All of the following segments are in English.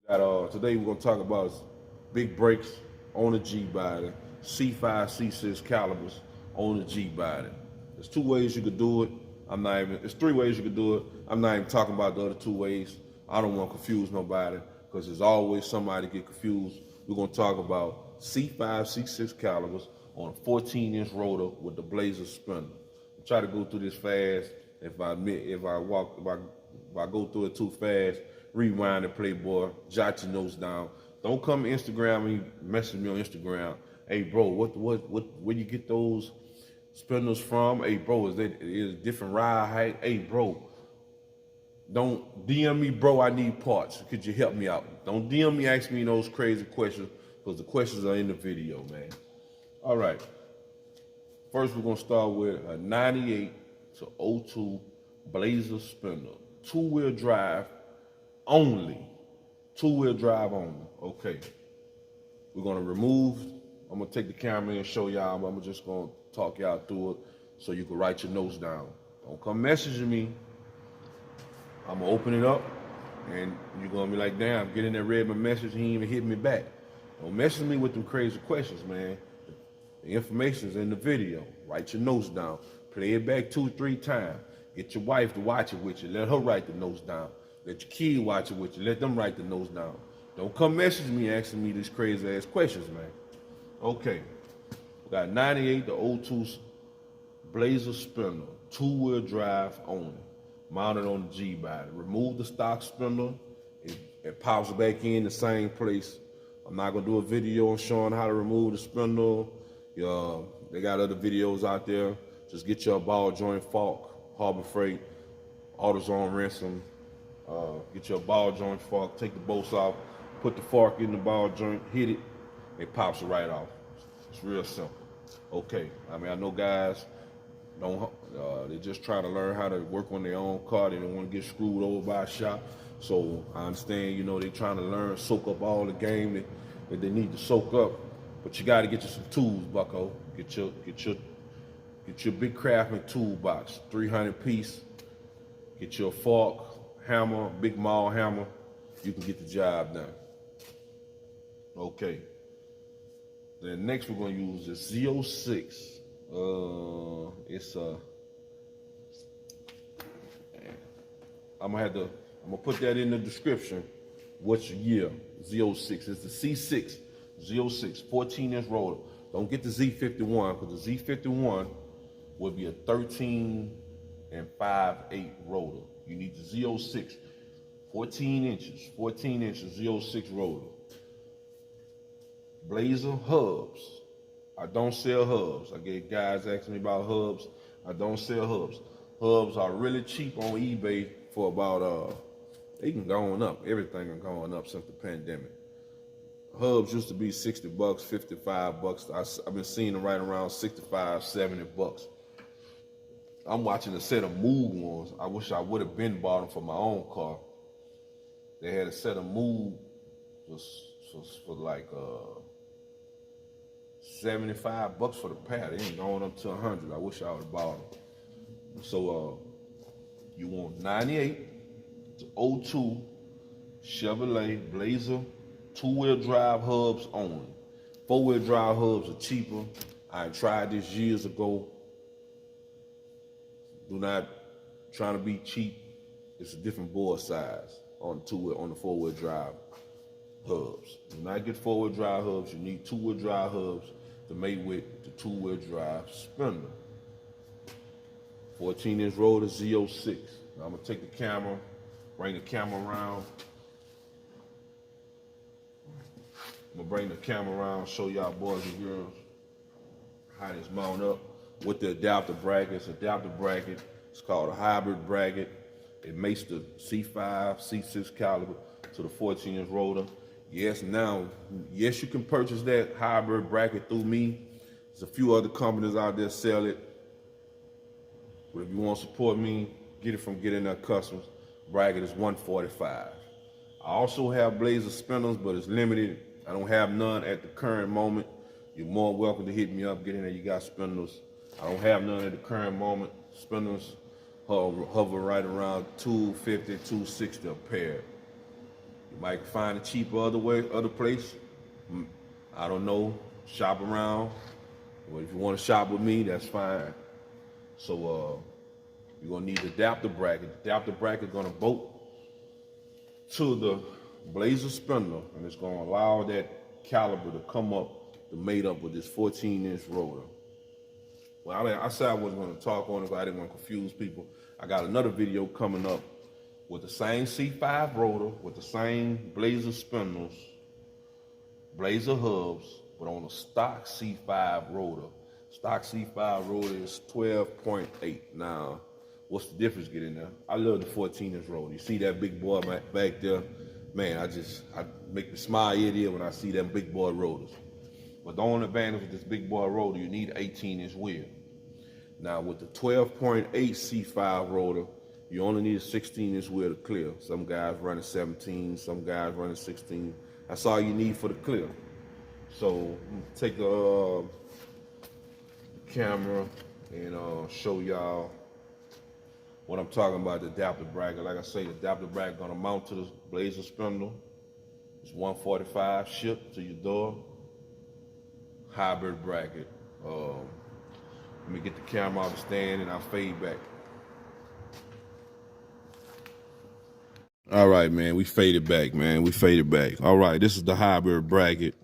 Today we're gonna talk about big brakes on the G-body, C5, C6 calipers on the G-body. There's two ways you could do it. There's three ways you could do it. I'm not even talking about the other two ways. I don't want to confuse nobody because there's always somebody get confused. We're gonna talk about C5, C6 calipers on a 14-inch rotor with the blazer spindle. I'll try to go through this fast. If I go through it too fast, rewind and playboy, jot your notes down. Don't come to Instagram and message me on Instagram. Hey bro, where you get those spindles from? Hey bro, is different ride height? Hey bro, don't DM me, bro, I need parts. Could you help me out? Don't DM me, ask me those crazy questions, because the questions are in the video, man. All right. First, we're gonna start with a 98 to 02 blazer spindle. Two-wheel drive only. Two-wheel drive only. Okay. We're gonna remove. I'm gonna take the camera and show y'all. I'm just gonna talk y'all through it so you can write your notes down. Don't come messaging me. I'm gonna open it up and you're gonna be like, damn, get in there, read my message, he ain't even hit me back. Don't message me with them crazy questions, man. The information's in the video. Write your notes down. Play it back 2-3 times. Get your wife to watch it with you. Let her write the notes down. Let your kid watch it with you. Let them write the notes down. Don't come message me asking me these crazy ass questions, man. Okay. We got 98 to 02 blazer spindle. Two-wheel drive only. Mounted on the G-body. Remove the stock spindle. It pops back in the same place. I'm not gonna do a video on showing how to remove the spindle. They got other videos out there. Just get your ball joint fork, Harbor Freight, AutoZone ransom. Get your ball joint fork, take the bolts off, put the fork in the ball joint, hit it, it pops it right off. It's real simple. Okay, I mean, I know guys they're just trying to learn how to work on their own car. They don't want to get screwed over by a shop. So I understand, they're trying to learn, soak up all the game that they need to soak up. But you got to get you some tools, bucko. Get your big craftsman toolbox, 300 piece. Get your fork, hammer, big maul hammer. You can get the job done. Okay. Then next we're gonna use the Z06. I'm gonna put that in the description. What's your year? Z06. It's the C6 Z06 14-inch rotor. Don't get the Z51 because the Z51 would be a 13 and 5/8 rotor. You need the Z06, 14 inches Z06 rotor. Blazer hubs. I don't sell hubs. I get guys asking me about hubs. I don't sell hubs. Hubs are really cheap on eBay for about they can go on up. Everything is going up since the pandemic. Hubs used to be 60 bucks, 55 bucks. I've been seeing them right around 65, 70 bucks. I'm watching a set of Moog ones. I wish I would have been bought them for my own car. They had a set of Moog for like 75 bucks for the pair. They ain't going up to 100. I wish I would have bought them. So you want 98 to 02 Chevrolet Blazer two-wheel drive hubs only. Four-wheel drive hubs are cheaper. I tried this years ago. Do not try to be cheap. It's a different bore size on the four-wheel drive hubs. Do not get four-wheel drive hubs. You need two-wheel drive hubs to mate with the two-wheel drive spindle. 14-inch rotor Z06. Now I'm gonna take the camera, bring the camera around. I'm gonna bring the camera around, show y'all boys and girls how this mount up with the adapter brackets. Adapter bracket, it's called a hybrid bracket. It mates the C5, C6 caliber to the 14-inch rotor. Yes, you can purchase that hybrid bracket through me. There's a few other companies out there sell it. But if you want to support me, get it from Getting That Customs. Bracket is $145. I also have blazer spindles, but it's limited. I don't have none at the current moment. You're more welcome to hit me up, get in there, you got spindles. I don't have none at the current moment. Spindles hover right around $250, $260 a pair. Might find a cheaper other place. I don't know. Shop around. Well, if you want to shop with me, that's fine. So you're gonna need the adapter bracket. The adapter bracket is gonna bolt to the blazer spindle, and it's gonna allow that caliper to come up to mate up with this 14-inch rotor. Well, I said I wasn't gonna talk on it, but I didn't want to confuse people. I got another video coming up with the same C5 rotor, with the same blazer spindles, blazer hubs, but on a stock C5 rotor. Stock C5 rotor is 12.8. Now, what's the difference getting there? I love the 14-inch rotor. You see that big boy back there? Man, I make me smile ear to ear when I see them big boy rotors. But the only advantage with this big boy rotor, you need an 18-inch wheel. Now, with the 12.8 C5 rotor, you only need a 16-inch wheel to clear. Some guys running 17, some guys running 16. That's all you need for the clear. So, take the camera and show y'all what I'm talking about, the adapter bracket. Like I say, the adapter bracket gonna mount to the blazer spindle. It's 145 shipped to your door. Hybrid bracket. Let me get the camera off the stand and I'll fade back. All right, man, we faded back, man. We faded back. All right, this is the hybrid bracket.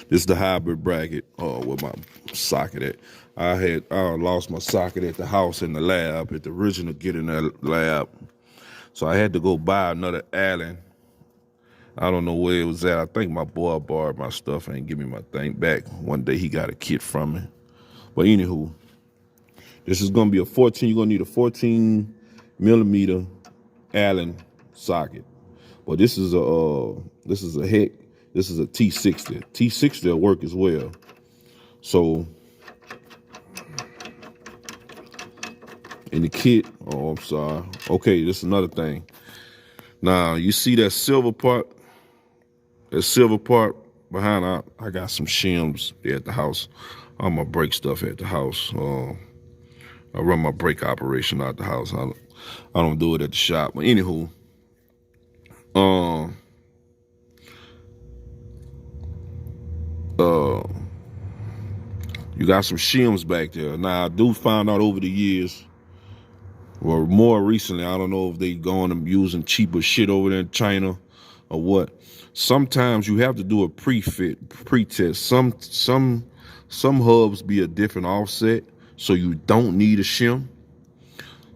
This is the hybrid bracket. Oh, where my socket at? I lost my socket at the house in the lab, at the original Get in the lab. So I had to go buy another Allen. I don't know where it was at. I think my boy borrowed my stuff and give me my thing back. One day he got a kit from me. But anywho, this is gonna be a 14. You're gonna need a 14 millimeter Allen socket. But this is a T60. T60 will work as well. So in the kit, oh, I'm sorry. Okay, this is another thing. Now you see that silver part? That silver part behind, I got some shims there at the house. All my brake stuff at the house. I run my brake operation out the house. I don't do it at the shop. But anywho, you got some shims back there. Now I do find out over the years, or more recently, I don't know if they going and using cheaper shit over there in China or what. Sometimes you have to do a pre-test. Some hubs be a different offset, so you don't need a shim.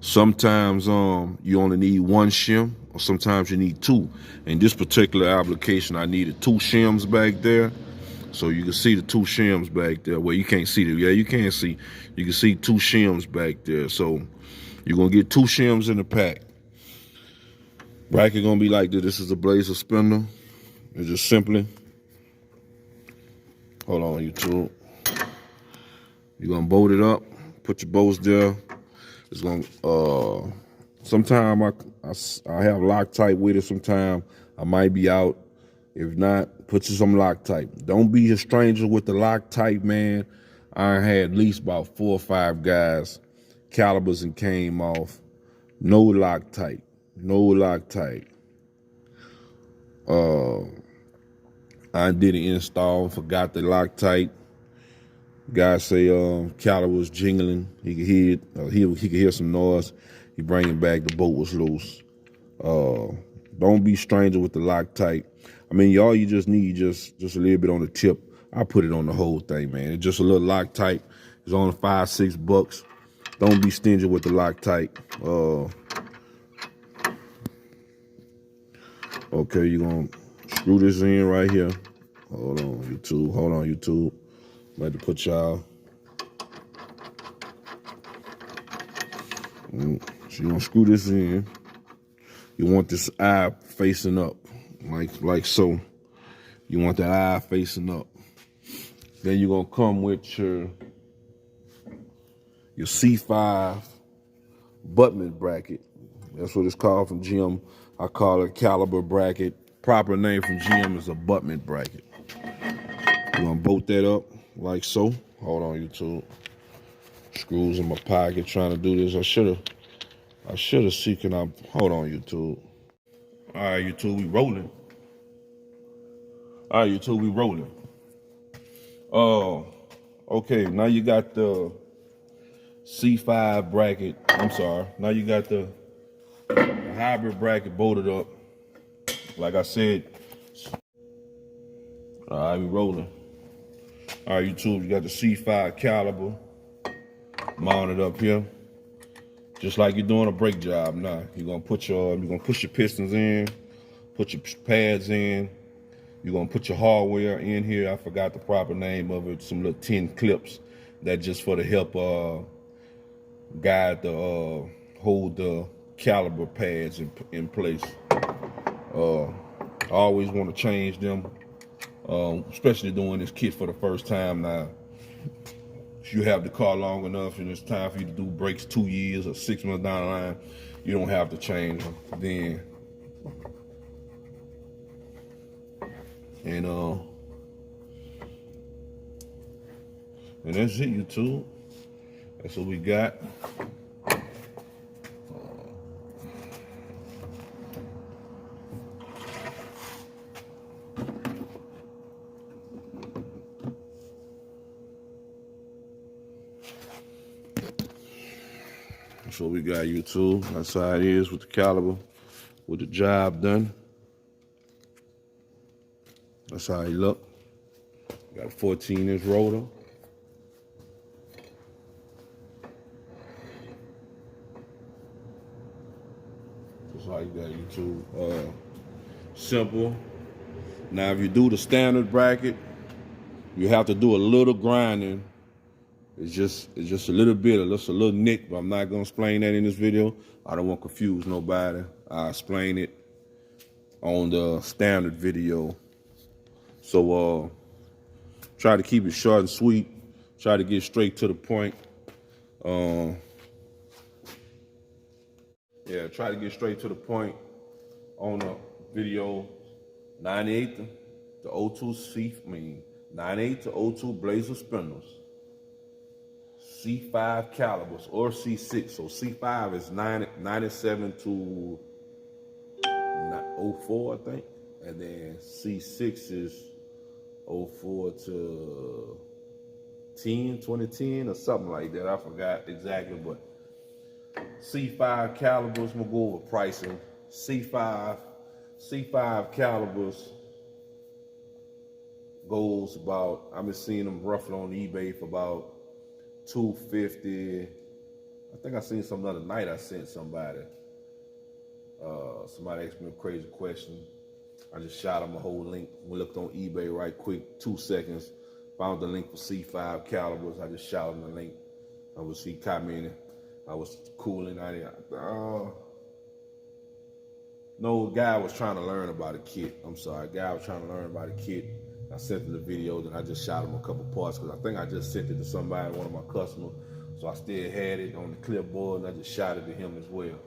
Sometimes you only need one shim, or sometimes you need two. In this particular application, I needed two shims back there. So you can see the two shims back there. Well, you can't see them. Yeah, you can see. You can see two shims back there. So you're gonna get two shims in the pack. Bracket gonna be like this. This is a blazer spindle. It's just simply, hold on, YouTube. You're gonna bolt it up, put your bolts there. It's gonna, sometime I have Loctite with it. Sometime I might be out. If not, put you some Loctite. Don't be a stranger with the Loctite, man. I had at least about 4 or 5 guys, calipers and came off. No Loctite, no Loctite. I did an install, forgot the Loctite. Guy say caliper was jingling. He could hear it. He could hear some noise. He bring it back. The bolt was loose. Don't be stranger with the Loctite. I mean, all you just need just a little bit on the tip. I put it on the whole thing, man. It's just a little Loctite. It's only $5-6. Don't be stingy with the Loctite. Okay, you're gonna screw this in right here. Hold on, YouTube. Hold on, YouTube. I'm about to put y'all. So you're gonna screw this in. You want this eye facing up, like so. You want that eye facing up. Then you're gonna come with your C5 buttman bracket. That's what it's called from GM. I call it caliper bracket. Proper name from GM is a buttman bracket. You're gonna bolt that up like so. Hold on, YouTube. Screws in my pocket trying to do this. I should have seen. Hold on, YouTube. All right, YouTube, we rolling. All right, YouTube, we rolling. Okay, now you got the C5 bracket. I'm sorry. Now you got the hybrid bracket bolted up. Like I said. All right, we rolling. All right, YouTube, you got the C5 caliper mounted up here. Just like you're doing a brake job now. You're gonna push your pistons in, put your pads in. You're gonna put your hardware in here. I forgot the proper name of it. Some little tin clips that just for the help guide the hold the caliper pads in place. I always want to change them, especially doing this kit for the first time now. If you have the car long enough and it's time for you to do brakes 2 years or 6 months down the line, you don't have to change them then. And that's it, YouTube. That's what we got. That's what we got, YouTube. That's how it is with the caliper, with the job done. That's how he look. Got a 14-inch rotor. Just like that, YouTube. Simple. Now, if you do the standard bracket, you have to do a little grinding. It's just a little bit, just a little nick, but I'm not gonna explain that in this video. I don't want to confuse nobody. I'll explain it on the standard video. So try to keep it short and sweet. Try to get straight to the point. Yeah, try to get straight to the point on the video. 9/8 to 9/8 to 02 Blazer spindles. C5 calipers or C6. So C5 is 97 to 04, I think. And then C6 is 04 to 2010 or something like that. I forgot exactly, but C5 calipers, I'm gonna go over pricing. C5 calipers goes about, I've been seeing them roughly on eBay for about $250. I think I seen some the other night. I sent somebody. Somebody asked me a crazy question. I just shot them a whole link. We looked on eBay right quick, 2 seconds. Found the link for C5 calipers. I just shot him the link. He commented. I was cooling. No, guy was trying to learn about a kit. I'm sorry, guy was trying to learn about a kit. I sent him the video, then I just shot him a couple parts because I think I just sent it to somebody, one of my customers. So I still had it on the clipboard and I just shot it to him as well.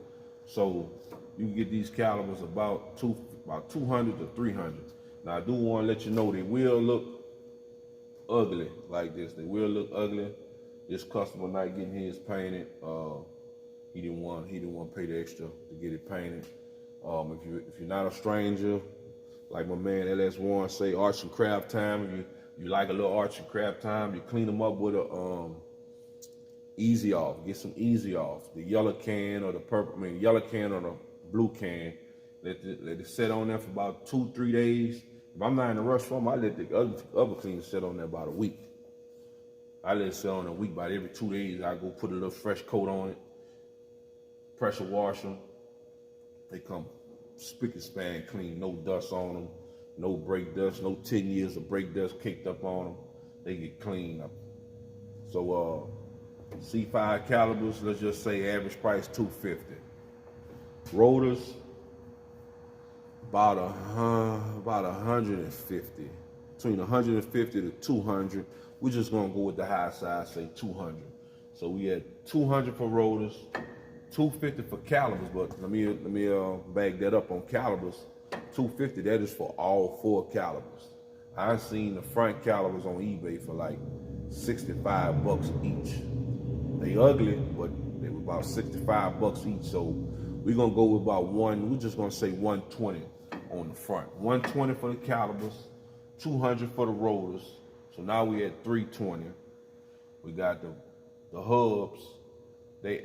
So you can get these calipers about 200 to 300. Now I do want to let you know they will look ugly like this. They will look ugly. This customer not getting his painted. He didn't want to pay the extra to get it painted. If you're not a stranger, like my man LS Warren say, arts and craft time. If you like a little arts and craft time, you clean them up with a easy off. Get some easy off. The yellow can or the purple, yellow can or the blue can. Let it sit on there for about 2-3 days. If I'm not in a rush for them, I let the other cleaner sit on there about a week. I let it sit on a week. About every 2 days, I go put a little fresh coat on it, pressure wash them. They come spick and span clean, no dust on them, no brake dust, no 10 years of brake dust caked up on them. They get clean up. So C5 calipers, let's just say average price $250. Rotors, about 150, between 150 to 200. We're just gonna go with the high side, say 200. So we had 200 for rotors, 250 for calipers, but let me bag that up on calipers. 250, that is for all 4 calipers. I've seen the front calipers on eBay for like 65 bucks each. They ugly, but they were about 65 bucks each. So we're gonna go with about we're just gonna say 120 on the front. 120 for the calipers, 200 for the rotors. So now we at 320. We got the hubs. They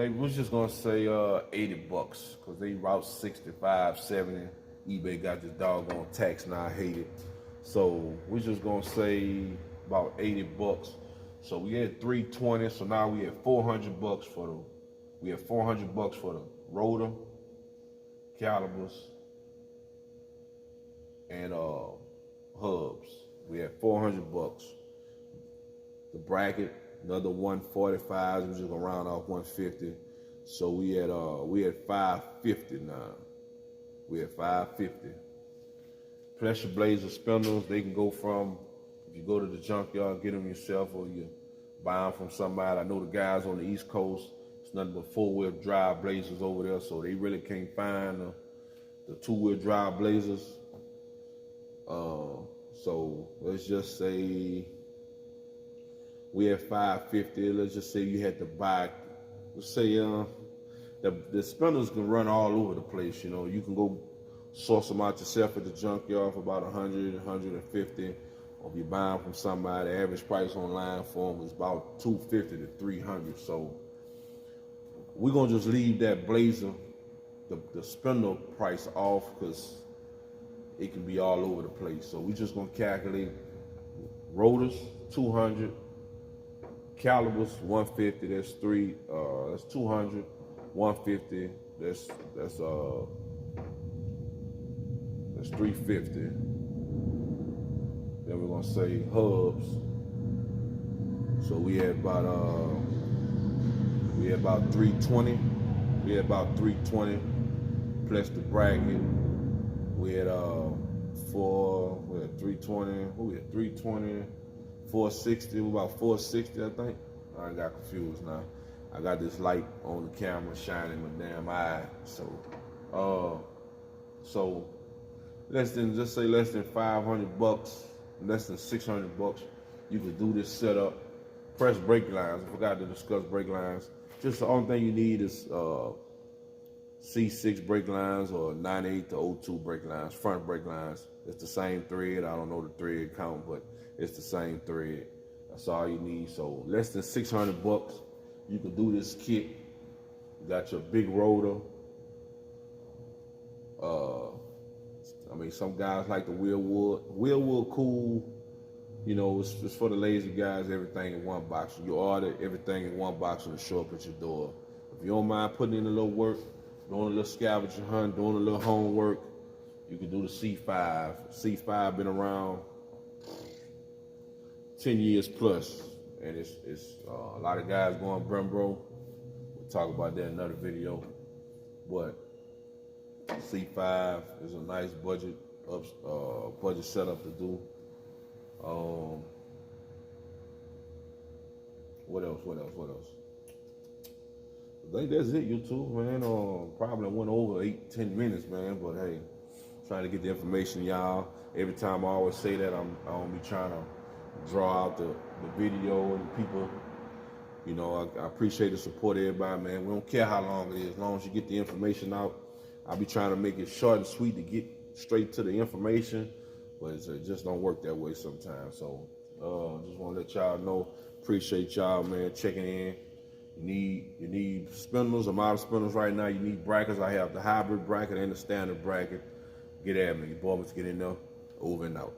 was just gonna say $80 because they about 65, 70. eBay got this doggone tax now, I hate it. So we're just gonna say about $80. So we had 320. So now we had $400 for the rotor, calipers, and hubs. We had $400. The bracket, another 145. We're just gonna round off 150. So we had 550 now. We had 550. Pressure blazer spindles, they can go from, if you go to the junkyard, get them yourself, or you buy them from somebody. I know the guys on the East Coast, it's nothing but 4-wheel drive blazers over there, so they really can't find the 2-wheel drive blazers. So let's just say we had 550. Let's just say you had to buy, let's say the spindles can run all over the place. You know, you can go source them out yourself at the junkyard for about 100, 150. Or if you buy them from somebody, the average price online for them is about 250 to 300. So we're gonna just leave that blazer, the spindle price off, because it can be all over the place. So we're just gonna calculate rotors 200, calipers 150. That's 200, 150. That's 350. Then we're gonna say hubs. So we had about 320. We had about 320 plus the bracket. We had 320. We had 320, 460. About 460, I think. I got confused now. I got this light on the camera shining my damn eye. So less than 500 less than 600 bucks, you could do this setup. Press brake lines. I forgot to discuss brake lines. Just the only thing you need is C6 brake lines or 98 to 02 brake lines, front brake lines. It's the same thread. I don't know the thread count, but it's the same thread. That's all you need. So less than 600 bucks, you can do this kit. You got your big rotor. I mean, some guys like the wheel wood. Wheel wood cool. You know, it's for the lazy guys, everything in one box. You order everything in one box and it'll show up at your door. If you don't mind putting in a little work, doing a little scavenger hunt, doing a little homework, you can do the C5. C5 been around 10 years plus, and it's a lot of guys going Brembro. We'll talk about that in another video. But C5 is a nice budget setup to do. What else? I think that's it, YouTube, man. Probably went over 8-10 minutes, man. But hey, trying to get the information, y'all. Every time I always say that, I'm be trying to draw out the video and people. You know, I appreciate the support of everybody, man. We don't care how long it is, as long as you get the information out. I'll be trying to make it short and sweet to get straight to the information, but it just don't work that way sometimes. So just want to let y'all know, appreciate y'all, man, checking in. You need spindles. I'm out of spindles right now. You need brackets. I have the hybrid bracket and the standard bracket. Get at me. Your boy must get in there. Over and out.